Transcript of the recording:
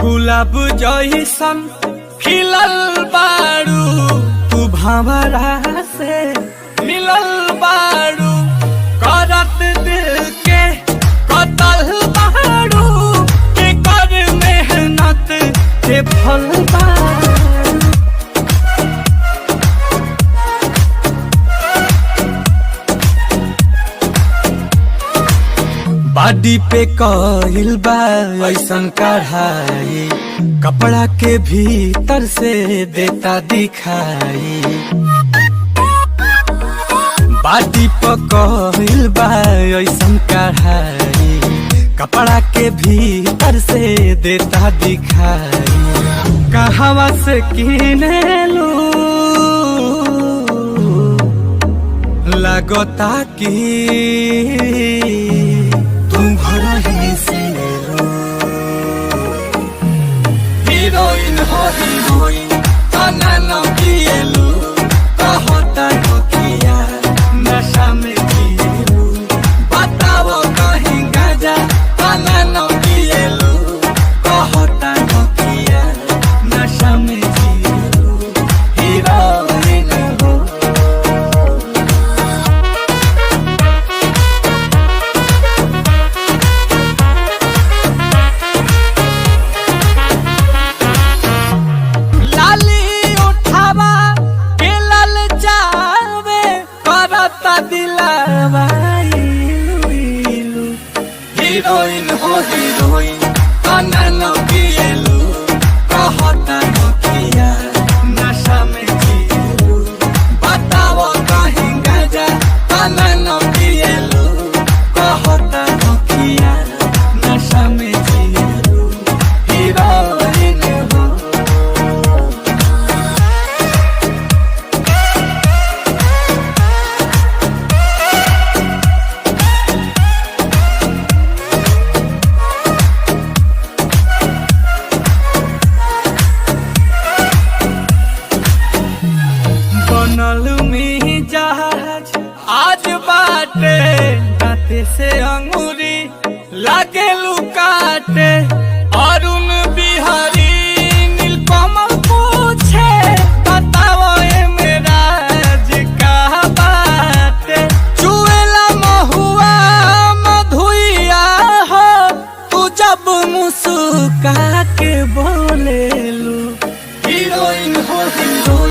गुलाब जइसन खिलल बारू, तू भंवरा से मिलल बारू, करत दिल के कतल बारू, के कर मेहनत के फल बारू। बाडी पे कइल बा ऐसन कढ़ाई, कपड़ा के भीतर से देता दिखाई। बाडी पे कइल बा ऐसन कढ़ाई, कपड़ा के भीतर से देता दिखाई। कहवा से किनेलू लगता कि हीरोइन हो हीरोइन तना न किएलू, कहता नोकिया नशा में जिएलू। बताओ कहीं गाजा तना न किएलू, कहता नोकिया नशा में जिएलू। हीरोइन हो हीरोइन हो हीरोइन तना न किएलू, कहता नोकिया नशा में जिएलू। बताओ कहीं गाजा तना न किएलू, कहता नोकिया नशा में जिएलू। हीरोइन हो बनल में जहाज आज बाटे, दाते से अंगूरी लागे लुकाटे।